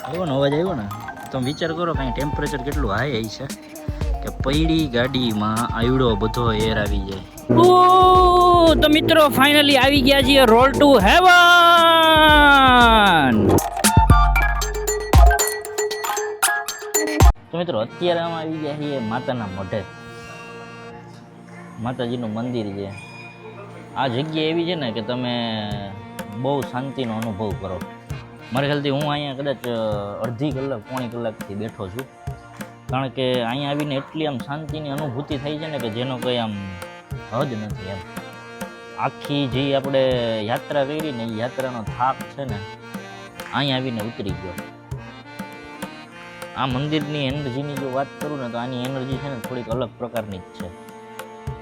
આવ્યો ને અવાજ આવ્યો ને તમે વિચાર કરો કાંઈ ટેમ્પરેચર કેટલું હાઈ છે કે પૈડી ગાડીમાં આવડો બધો એર આવી જાય. તો મિત્રો ફાઇનલી આવી ગયા છીએ રોડ ટુ હેવન. તો મિત્રો અત્યારે અમે આવી ગયા છીએ માતાના મઢે. માતાજીનું મંદિર છે. આ જગ્યા એવી છે ને કે તમે બહુ શાંતિનો અનુભવ કરો. મારા ખ્યાલથી હું અહીંયા કદાચ અડધી કલાક પોણી કલાકથી બેઠો છું, કારણ કે અહીંયા આવીને એટલી આમ શાંતિની અનુભૂતિ થઈ છે ને કે જેનો કંઈ આમ હદ નથી એમ. આખી જે આપણે યાત્રા કરી ને એ યાત્રાનો થાક છે ને અહીંયા આવીને ઉતરી ગયો. આ મંદિરની એનર્જીની જો વાત કરું ને તો આની એનર્જી છે ને થોડીક અલગ પ્રકારની જ છે.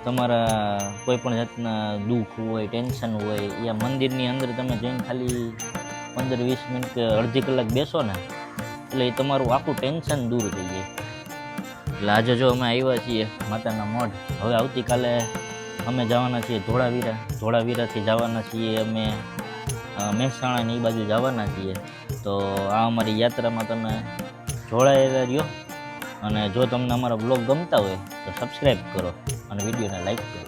તમારા કોઈ પણ જાતના દુઃખ હોય, ટેન્શન હોય, એ આ મંદિરની અંદર તમે જઈને ખાલી 15-20 મિનિટ કે અડધી કલાક બેસો ને એટલે એ તમારું આખું ટેન્શન દૂર થઈ જાય. એટલે આજે જો અમે આવ્યા છીએ માતાના મઢ. હવે આવતીકાલે અમે જવાના છીએ ધોળાવીરા. ધોળાવીરાથી જવાના છીએ અમે મહેસાણાની એ બાજુ જવાના છીએ. તો આ અમારી યાત્રામાં તમે જોડાયેલા રહ્યો, અને જો તમને અમારા બ્લોગ ગમતા હોય તો સબસ્ક્રાઈબ કરો અને વિડીયોને લાઈક કરો.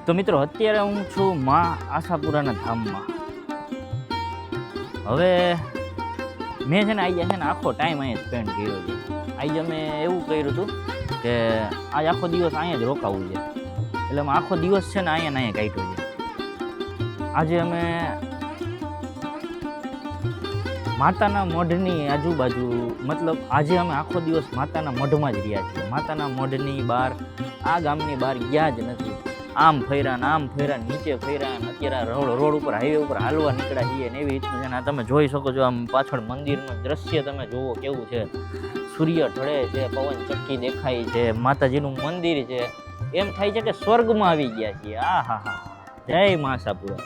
તો મિત્રો અત્યારે હું છું મા આશાપુરાના ધામમાં. હવે મેં છે ને આજે છે ને આખો ટાઈમ અહીંયા સ્પેન્ડ કર્યો છે. આજે અમે એવું કર્યું હતું કે આજ આખો દિવસ અહીંયા જ રોકાવું છે, એટલે અમે આખો દિવસ છે ને અહીંયા કાઢ્યો છે. આજે અમે માતાના મઢની આજુબાજુ, મતલબ આજે અમે આખો દિવસ માતાના મઢમાં જ રહ્યા છીએ. માતાના મઢની બહાર, આ ગામની બહાર ગયા જ નથી. આમ ફર્યા, નીચે ફર્યા, અત્યારે રોડ ઉપર, હાઈવે ઉપર હાલવા નીકળ્યા છીએ ને એવી રીતનું છે ને. તમે જોઈ શકો છો, આમ પાછળ મંદિરનું દ્રશ્ય તમે જુઓ કેવું છે. સૂર્ય ઢળે છે, પવન ચક્કી દેખાય છે, માતાજીનું મંદિર છે. એમ થાય છે કે સ્વર્ગમાં આવી ગયા છીએ. આ હા હા, જય મા આશાપુરા.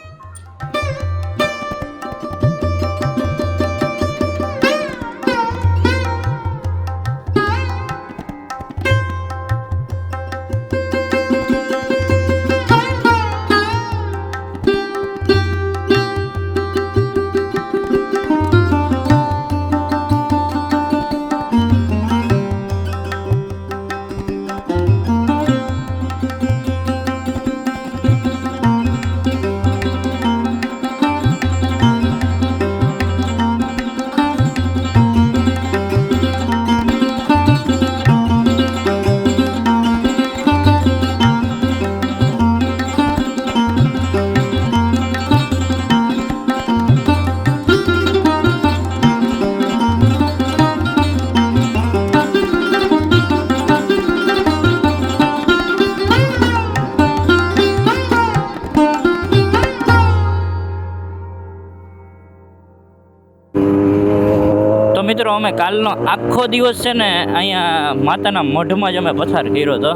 મિત્રો અમે કાલનો આખો દિવસ છે ને અહીંયા માતાના મઢમાં જ અમે પસાર કર્યો હતો,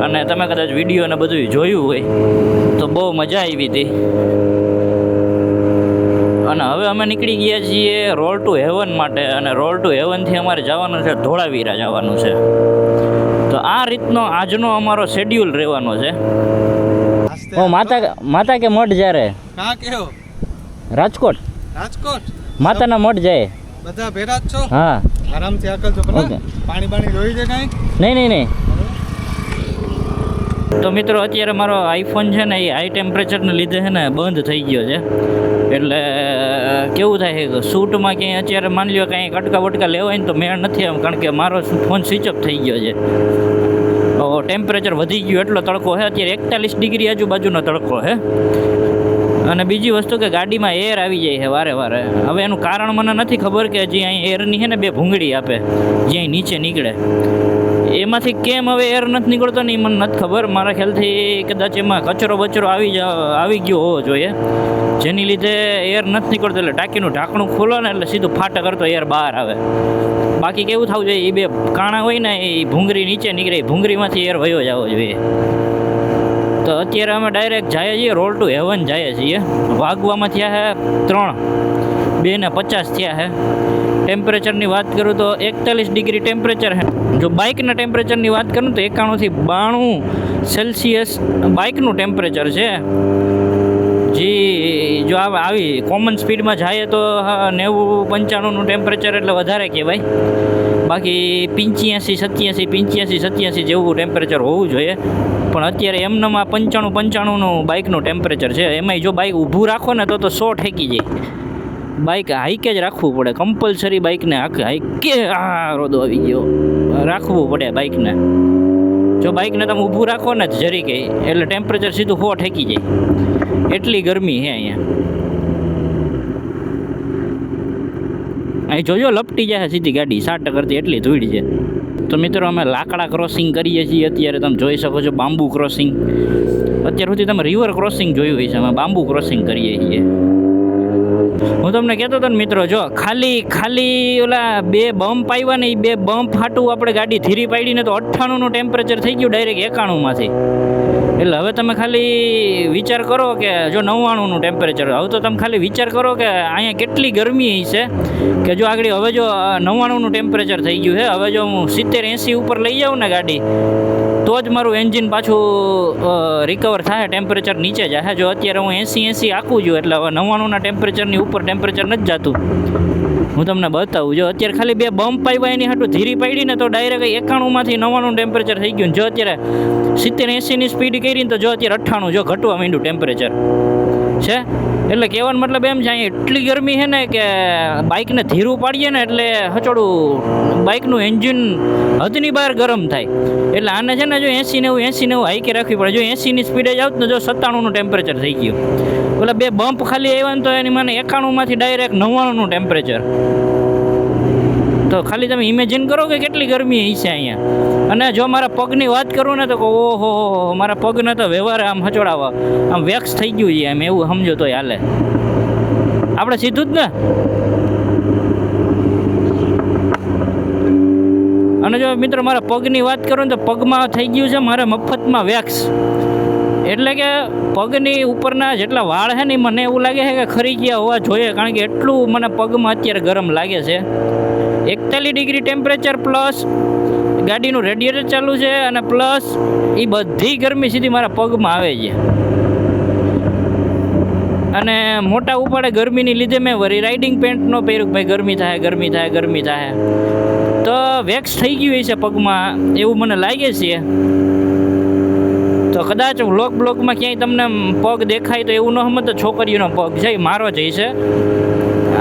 અને તમે કદાચ વિડીયો ને બધું જોયું હોય તો બહુ મજા આવી હતી. અને હવે અમે નીકળી ગયા છીએ રોડ ટુ હેવન માટે, અને રોડ ટુ હેવનથી અમારે જવાનું છે ધોળાવીરા જવાનું છે. તો આ રીતનો આજનો અમારો શેડ્યુલ રહેવાનો છે. માતા કે મઢ જ્યારે રાજકોટ માતાના મઢ જાય બધા ભેરા જ છો? હા આરામથી આકલજો ભલે. ઓકે. પાણી બાણી જોઈ છે કાંઈ? નહીં નહીં નહીં. તો મિત્રો અત્યારે મારો આઈફોન છે ને એ હાઈ ટેમ્પરેચરને લીધે છે ને બંધ થઈ ગયો છે. એટલે કેવું થાય છે કે શૂટમાં ક્યાંય અત્યારે માની લો કાંઈ કટકા વટકા લેવાય ને તો મેળ નથી આમ, કારણ કે મારો ફોન સ્વિચ ઓફ થઈ ગયો છે. ટેમ્પરેચર વધી ગયું એટલો તડકો છે અત્યારે 41 ડિગ્રી આજુબાજુનો તડકો છે. અને બીજી વસ્તુ કે ગાડીમાં એર આવી જાય છે વારે વારે. હવે એનું કારણ મને નથી ખબર કે હજી અહીં એરની છે ને 2 ભૂંગળી આપે જે અહીં નીચે નીકળે, એમાંથી કેમ હવે એર નથી નીકળતો ને એ મને નથી ખબર. મારા ખ્યાલથી કદાચ એમાં કચરો બચરો આવી ગયો હોવો જોઈએ, જેની લીધે એર નથી નીકળતો. એટલે ટાંકીનું ઢાંકણું ખોલો ને એટલે સીધું ફાટા કરતો એર બહાર આવે. બાકી કેવું થવું જોઈએ, એ 2 કાણા હોય ને એ ભૂંગળી નીચે નીકળે, એ ભૂંગળીમાંથી એર વયો જવો જોઈએ. તો અત્યારે અમે ડાયરેક્ટ જઈએ છીએ રોડ ટુ હેવન જઈએ છીએ. વાગવામાં થયા છે 3, 2:50 થયા છે. ટેમ્પરેચરની વાત કરું તો 41 ડિગ્રી ટેમ્પરેચર છે. જો બાઇકના ટેમ્પરેચરની વાત કરું તો 91 થી 92 સેલ્સિયસ બાઇકનું ટેમ્પરેચર છે. જો આવી કોમન સ્પીડમાં જાય તો 90-95નું ટેમ્પરેચર એટલે વધારે કહેવાય. બાકી 85, 87 જેવું ટેમ્પરેચર હોવું જોઈએ. પણ અત્યારે એમનામાં 95-95નું બાઇકનું ટેમ્પરેચર છે. એમાંય જો બાઇક ઊભું રાખો ને તો 100 ઠેકી જાય. બાઇક હાઈકે જ રાખવું પડે કમ્પલસરી. બાઇકને હાઈકે રોદો આવી ગયો રાખવું પડે બાઇકને. જો બાઇકને તમે ઊભું રાખો ને જરી કે એટલે ટેમ્પરેચર સીધું 100 ઠેકી જાય. એટલી ગરમી છે અહીંયા. અહીં જોજો લપટી જાય સીધી ગાડી 60% એટલી ધૂળ છે. તો મિત્રો અમે લાકડા ક્રોસિંગ કરીએ છીએ અત્યારે. તમે જોઈ શકો છો બાંબુ ક્રોસિંગ. અત્યાર સુધી તમે રિવર ક્રોસિંગ જોયું હોય છે, અમે બાંબુ ક્રોસિંગ કરીએ છીએ. હું તમને કહેતો હતો ને મિત્રો, જો ખાલી ઓલા 2 બમ્પ આવ્યા ને, એ 2 બમ્પ ફાટું આપણે ગાડી ધીરી પાડીને તો 98નું ટેમ્પરેચર થઈ ગયું ડાયરેક્ટ 91માંથી. એટલે હવે તમે ખાલી વિચાર કરો કે જો 99નું ટેમ્પરેચર, હવે તો તમે ખાલી વિચાર કરો કે અહીંયા કેટલી ગરમી છે. કે જો આગળ હવે જો 99નું ટેમ્પરેચર થઈ ગયું છે, હવે જો હું 70-80 ઉપર લઈ જાઉં ને ગાડી તો જ મારું એન્જિન પાછું રિકવર થાય, ટેમ્પરેચર નીચે જાય. જો અત્યારે હું 80 આખું છું એટલે હવે 99ના ટેમ્પરેચરની ઉપર ટેમ્પરેચર નથી જતું. હું તમને બતાવું. જો અત્યારે ખાલી 2 બમ્પ આવ્યા એની હાટું ધીરી પડી ને તો ડાયરેક્ટ 91માંથી 99નું ટેમ્પરેચર થઈ ગયું. જો અત્યારે 70-80ની સ્પીડ કરીને તો જો અત્યારે 98 જો ઘટવા માંડ્યું ટેમ્પરેચર છે. એટલે કહેવાનો મતલબ એમ છે અહીંયા એટલી ગરમી છે ને કે બાઇકને ધીરું પાડીએ ને એટલે હચોડું બાઇકનું એન્જિન હદની બહાર ગરમ થાય. એટલે આને છે ને જો 80-90 હાઈકે રાખવી પડે. જો 80ની સ્પીડે જાવ ને જો 97નું ટેમ્પરેચર થઈ ગયું. ઓલા 2 બમ્પ ખાલી આવ્યા ને તો એની મને 91માંથી ડાયરેક્ટ 99નું ટેમ્પરેચર. તો ખાલી તમે ઇમેજિન કરો કે કેટલી ગરમી હશે અહીંયા. અને જો મારા પગની વાત કરું ને તો ઓહો મારા પગને તો વ્યવહારે આમ હચોડાવા આમ વેક્સ થઈ ગયું છે એમ, એવું સમજો તોય હાલે. આપણે સીધું જ ને. અને જો મિત્રો મારા પગની વાત કરું ને તો પગમાં થઈ ગયું છે મારે મફતમાં વેક્સ. એટલે કે પગની ઉપરના જેટલા વાળ છે ને મને એવું લાગે છે કે ખરી ગયા હોવા જોઈએ, કારણ કે એટલું મને પગમાં અત્યારે ગરમ લાગે છે. 41 ડિગ્રી ટેમ્પરેચર પ્લસ ગાડીનું રેડિએટર ચાલુ છે અને પ્લસ એ બધી ગરમી સીધી મારા પગમાં આવે છે. અને મોટા ઉપાડે ગરમીની લીધે મેં વરી રાઇડિંગ પેન્ટ નો પહેર્યું, ભાઈ ગરમી થાય. તો વેક્સ થઈ ગયું છે પગમાં એવું મને લાગે છે. તો કદાચ બ્લોગમાં ક્યાંય તમને પગ દેખાય તો એવું ન સમજ તો છોકરીઓનો પગ છે, મારો જ છે.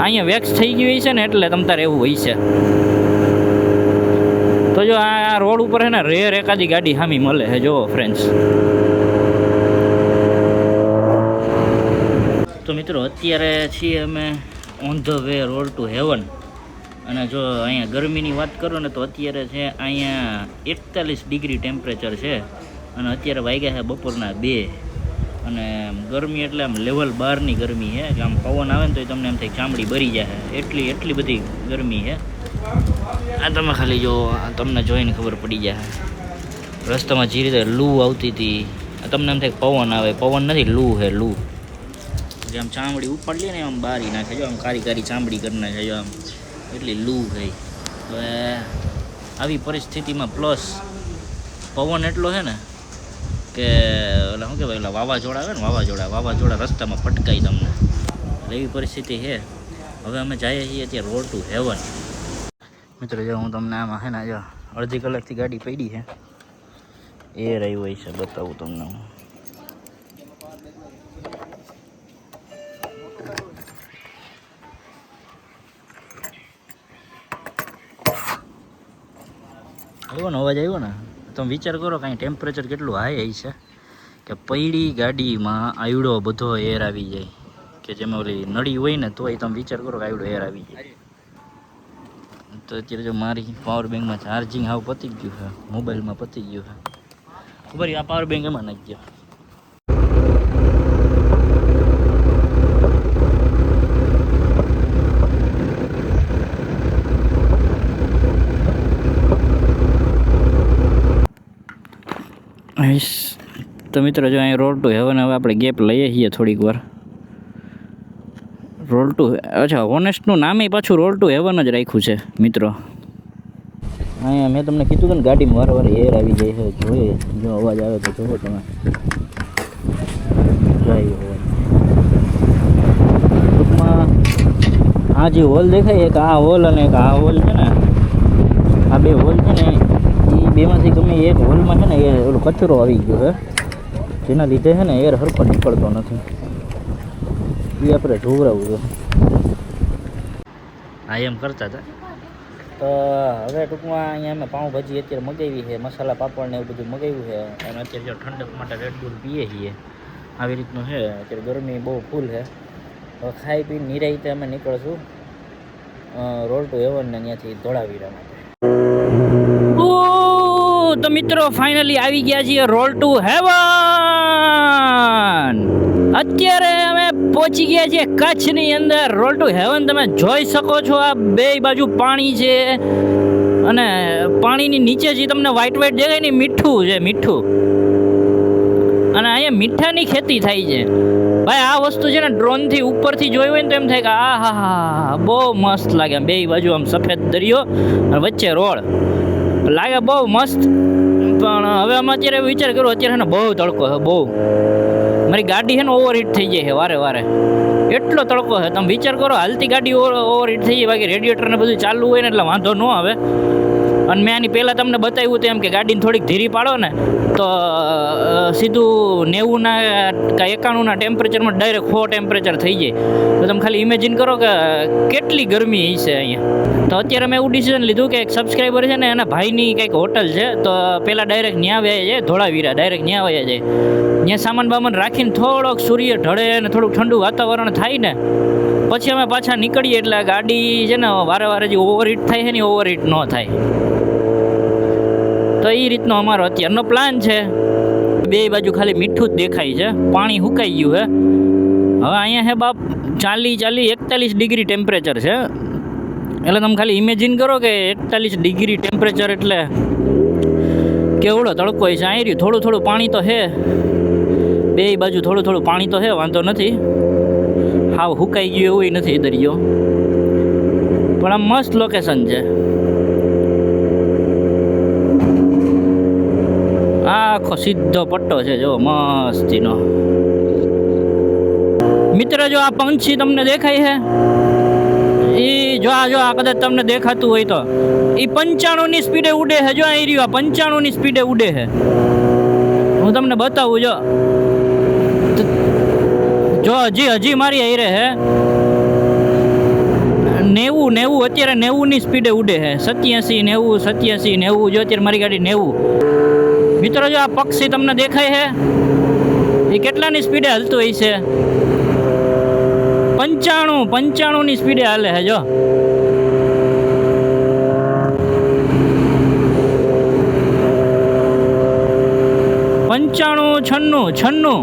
અહીંયા વેક્સ થઈ ગયું છે ને એટલે તમ તારે એવું હોય છે. તો જો આ રોડ ઉપર છે ને રેર એકાદી ગાડી સામી મળે છે. જો ફ્રેન્ડ્સ, તો મિત્રો અત્યારે છીએ અમે on the way road to heaven. અને જો અહીંયા ગરમીની વાત કરું ને તો અત્યારે છે અહીંયા 41 ડિગ્રી ટેમ્પરેચર છે. અને અત્યારે વાગ્યા છે બપોરના 2. અને ગરમી એટલે આમ લેવલ 12ની ગરમી છે કે આમ પવન આવે ને તો તમને એમ થાય ચામડી બરી જાય, એટલી બધી ગરમી છે. આ તમે ખાલી જો તમને જોઈને ખબર પડી જાય. રસ્તામાં જે રીતે લૂ આવતી હતી તમને એમ થાય પવન આવે, પવન નથી લૂ છે લૂ. જે આમ ચામડી ઉપાડી લે ને આમ બારી નાખે, જો આમ કારી ચામડી કરી નાખે, જો આમ એટલી લૂ થઈ. હવે આવી પરિસ્થિતિમાં પ્લસ પવન એટલો છે ને કે ઓલા શું કહેવાય, ઓલા વાવાઝોડા આવે ને વાવાઝોડા રસ્તામાં પટકાય તમને, એટલે એવી પરિસ્થિતિ છે. હવે અમે જઈએ છીએ ત્યાં રોડ ટુ હેવન. મિત્રો જો હું તમને આમાં છે ને જો અડધી કલાકથી ગાડી પડી છે, એર આવ્યું હોય છે, બતાવું તમને હું. આવ્યો ને અવાજ આવ્યો ને, તમે વિચાર કરો કાંઈ ટેમ્પરેચર કેટલું હાઈ છે કે પૈડી ગાડીમાં આવડો બધો એર આવી જાય, કે જેમાં ઓલી નળી હોય ને તોય તમે વિચાર કરો કે આવડો એર આવી જાય. તો અત્યારે જો મારી પાવર બેંકમાં ચાર્જિંગ હાવ પતી ગયું છે, મોબાઈલમાં પતી ગયું છે. ખબર આ પાવર બેંક એમાં નાખી ગયો. તો મિત્રો જો અહીં રોડ ટુ હેવન હવે આપણે ગેપ લઈએ છીએ થોડીક વાર. રોડ ટુ અચ્છા હોનેસ્ટનું નામે પાછું રોડ ટુ હેવન જ રાખ્યું છે મિત્રો. અહીંયા મેં તમને કીધું કે ને ગાડીમાં વારંવાર એર આવી જાય છે, જોઈએ જો અવાજ આવે તો જોવો તમે. જાય અવાજ ટૂંકમાં આ જે હોલ દેખાય એક આ હોલ અને એક આ હોલ છે ને, આ બે હોલ છે ને એ બેમાંથી ગમે એક હોલમાં છે ને એ ઓલો કચરો આવી ગયો છે, જેના લીધે છે ને એર હરખો નીકળતો નથી. એ આપણે ઢોવરાવું છે આ એમ કરતા હતા. તો હવે ટૂંકમાં અહીંયા અમે પાઉંભાજી અત્યારે મગાવી છે, મસાલા પાપડ ને એવું બધું મગાવ્યું છે, અને અત્યારે જો ઠંડક માટે રેડ બુલ પીએ છીએ. આવી રીતનું છે, અત્યારે ગરમી બહુ ફૂલ છે. હવે ખાઈ પીને નિરાયતે અમે નીકળશું રોડ ટુ હેવન ને ત્યાંથી ધોળાવીરા માટે. તો મિત્રો ફાઇનલી આવી ગયા છીએ રોડ ટુ હેવન. અત્યારે અમે પહોંચી ગયા છીએ કચ્છની અંદર. રોડ ટુ હેવન તમે જોઈ શકો છો, આ બે બાજુ પાણી છે અને પાણીની નીચે જે તમને વ્હાઈટ વ્હાઈટ દેખાય ને મીઠું છે, મીઠું. અને અહીંયા મીઠાની ખેતી થાય છે ભાઈ. આ વસ્તુ છે ને ડ્રોનથી ઉપરથી જોઈ હોય ને તો એમ થાય કે આ હા હા બહુ મસ્ત લાગે. બે બાજુ આમ સફેદ દરિયો અને વચ્ચે રોડ લાગે, બહુ મસ્ત. પણ હવે અમે અત્યારે વિચાર કરું, અત્યારે છે ને બહુ તડકો છે, બહુ. મારી ગાડી છે ને ઓવરહીટ થઈ જાય છે વારે વારે, એટલો તડકો છે. તમે વિચાર કરો હાલતી ગાડી ઓવરહીટ થઈ જાય, બાકી રેડિએટર ને બધું ચાલુ હોય ને એટલે વાંધો ન આવે. અને મેં આની પહેલાં તમને બતાવ્યું હતું એમ કે ગાડીને થોડીક ધીરી પાડો ને તો સીધું 90ના કે 91ના ટેમ્પરેચરમાં ડાયરેક્ટ 100 ટેમ્પરેચર થઈ જાય. તો તમે ખાલી ઇમેજિન કરો કે કેટલી ગરમી હશે અહીંયા. તો અત્યારે મેં એવું ડિસિઝન લીધું કે એક સબસ્ક્રાઈબર છે ને એના ભાઈની કંઈક હોટલ છે, તો પહેલાં ડાયરેક્ટ ન્યા વયા જાય ધોળાવીરા, ડાયરેક્ટ ન્યા વયા જાય. ત્યાં સામાન બામાન રાખીને થોડોક સૂર્ય ઢળે ને થોડુંક ઠંડુ વાતાવરણ થાય ને પછી અમે પાછા નીકળીએ, એટલે ગાડી છે ને વારે વારે જે ઓવરહીટ થાય છે ને ઓવરહીટ ન થાય. તો એ રીતનો અમારો અત્યારનો પ્લાન છે. બે બાજુ ખાલી મીઠું જ દેખાય છે, પાણી સુકાઈ ગયું છે. હવે અહીંયા છે બાપ 41 ડિગ્રી ટેમ્પરેચર છે. એટલે તમે ખાલી ઇમેજિન કરો કે 41 ડિગ્રી ટેમ્પરેચર એટલે કેવડો તડકો હોય છે. અહીં રહ્યું થોડું થોડું પાણી તો છે, બે બાજુ થોડું થોડું પાણી તો છે, વાંધો નથી. હાવ સુકાઈ ગયું એવું નથી દરિયો, પણ આમ મસ્ત લોકેશન છે. આખો સીધો પટ્ટો છે જો મસ્તીનો. મિત્ર જો આ પંછી તમને દેખાય છે, એ જો આ કદાચ તમને દેખાતું હોય તો એ 95ની સ્પીડે ઉડે છે. જો અહીં રહ્યું 95ની સ્પીડે ઉડે છે. હું તમને બતાવું જો હજી મારી અહીં રહે છે 90 અત્યારે 90ની સ્પીડે ઉડે છે. 87 90 જો અત્યારે મારી ગાડી 90. મિત્રો જો આ પક્ષી તમને દેખાય છે એ કેટલાની સ્પીડે હાલતું હોય છે? 95ની સ્પીડે હાલે છે. જો 95 96.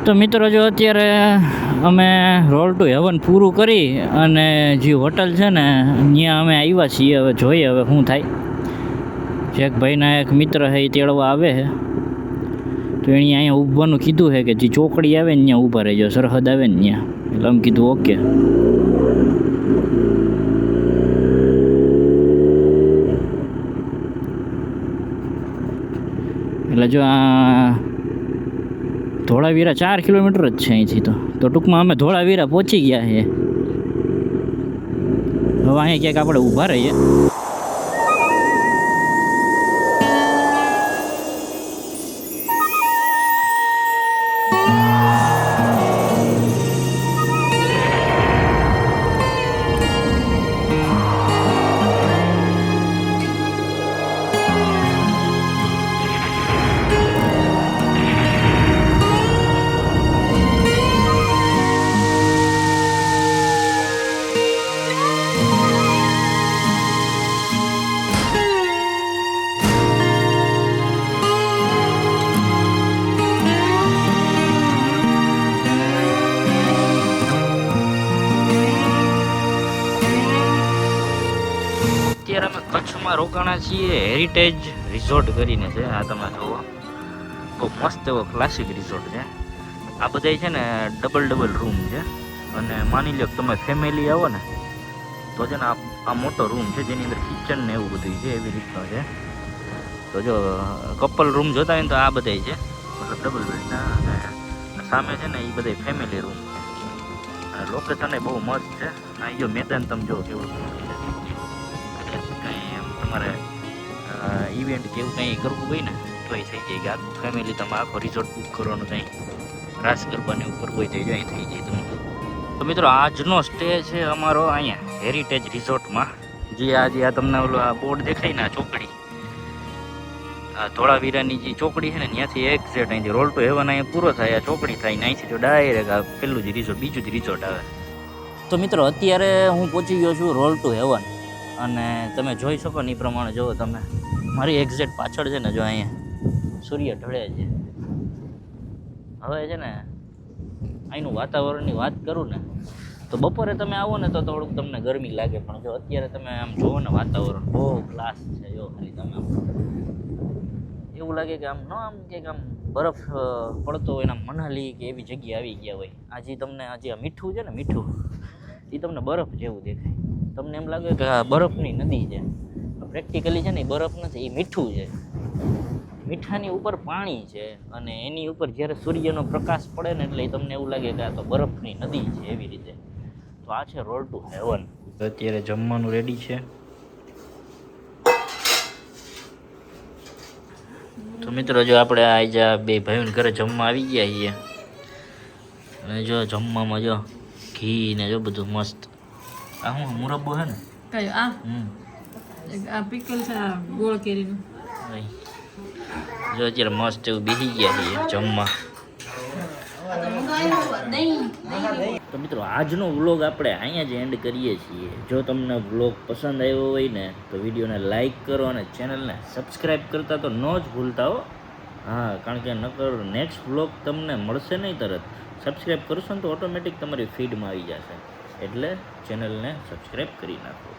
તો મિત્રો જો અત્યારે અમે રોડ ટુ હેવન પૂરું કરી અને જે હોટલ છે ને ત્યાં અમે આવ્યા છીએ. હવે જોઈએ હવે શું થાય. જેક ભાઈના એક મિત્ર છે એ તેડવા આવે છે, તો એણે અહીંયા ઊભવાનું કીધું છે કે જે ચોકડી આવે ને ત્યાં ઊભા રહેજો, સરહદ આવે ને ત્યાં. એટલે અમે કીધું ઓકે. એટલે જો આ ધોળાવીરા 4 કિલોમીટર જ છે અહીંથી તો ટૂંકમાં અમે ધોળાવીરા પહોંચી ગયા છે. હવે અહીંયા ક્યાંક આપણે ઊભા રહીએ. અત્યારે અમે કચ્છમાં રોકાણા છીએ હેરિટેજ રિઝોર્ટ કરીને છે. આ તમે જુઓ, બહુ મસ્ત એવો ક્લાસિક રિઝોર્ટ છે. આ બધા છે ને ડબલ રૂમ છે. અને માની લો કે તમે ફેમિલી આવો ને તો છે ને આ મોટો રૂમ છે જેની અંદર કિચન ને એવું બધું છે, એવી રીતનો છે. તો જો કપલ રૂમ જોતા હોય ને તો આ બધા છે, મતલબ ડબલ બેડના. અને સામે છે ને એ બધા ફેમિલી રૂમ છે. અને લોકેશન એ બહુ મસ્ત છે. આ જો મેદાન તમે જો કેવું કંઈ એમ તમારે ઇવેન્ટ કે એવું કંઈ કરવું હોય ને તો એ થઈ જાય કે આખું ફેમિલી તમે આખો રિઝોર્ટ બુક કરવાનું કંઈ રાસ ગરબાને ઉપર કોઈ થઈ જાય થઈ જાય તમે. તો મિત્રો આજનો સ્ટે છે અમારો અહીંયા હેરિટેજ રિઝોર્ટમાં. જે આજે આ તમને ઓલો આ બોર્ડ દેખાય ને આ ચોકડી, આ ધોળાવીરાની જે ચોકડી છે ને ત્યાંથી એક્ઝેક્ટ અહીંથી રોલ ટુ હેવન અહીંયા પૂરો થાય, આ ચોકડી થાય ને અહીંથી તો ડાયરેક્ટ આ પેલું જ રિઝોર્ટ બીજું જ રિઝોર્ટ આવે. તો મિત્રો અત્યારે હું પહોંચી ગયો છું રોલ ટુ હેવન. અને તમે જોઈ શકો ને એ પ્રમાણે જુઓ તમે, મારી એક્ઝેક્ટ પાછળ છે ને જો અહીંયા સૂર્ય ઢળે છે. હવે છે ને અહીંનું વાતાવરણની વાત કરું ને તો બપોરે તમે આવો ને તો થોડુંક તમને ગરમી લાગે, પણ જો અત્યારે તમે આમ જુઓ ને વાતાવરણ બહુ ક્લાસ છે. જો ખાલી તમે આમ એવું લાગે કે આમ આમ બરફ પડતો હોય ને મનાલી કે એવી જગ્યાએ આવી ગયા હોય. આજે તમને આજે આ મીઠું છે ને મીઠું એ તમને બરફ જેવું દેખાય. તમને એમ લાગે કે આ બરફની નદી છે. પ્રેક્ટિકલી છે ને એ બરફ નથી, એ મીઠું છે. મીઠાની ઉપર પાણી છે અને એની ઉપર જ્યારે સૂર્યનો પ્રકાશ પડે ને એટલે તમને એવું લાગે કે આ તો બરફની નદી છે એવી રીતે. તો આ છે રોલ ટુ હેવન. અત્યારે જમવાનું રેડી છે. તો મિત્રો જો આપણે આજે બે ભાઈઓને ઘરે જમવા આવી ગયા છીએ. અને જો જમવામાં જો ઘી ને જો બધું મસ્ત. આ હું મુરબ્બો છે ને કયો આ આ પિકલ છે, આ ગોળ કેરીનું. જો અત્યારે મસ્ત એવું બેસી ગયા છીએ જમવા. તો મિત્રો આજનો વ્લોગ આપણે અહીંયા જ એન્ડ કરીએ છીએ. જો તમને વ્લોગ પસંદ આવ્યો હોય ને તો વિડીયોને લાઈક કરો અને ચેનલને સબસ્ક્રાઈબ કરતા તો ન જ ભૂલતા હો. હા, કારણ કે નકર નેક્સ્ટ વ્લોગ તમને મળશે નહીં તરત. સબસ્ક્રાઈબ કરશો ને તો ઓટોમેટિક તમારી ફીડમાં આવી જશે. એટલે ચેનલને સબસ્ક્રાઈબ કરી નાખો.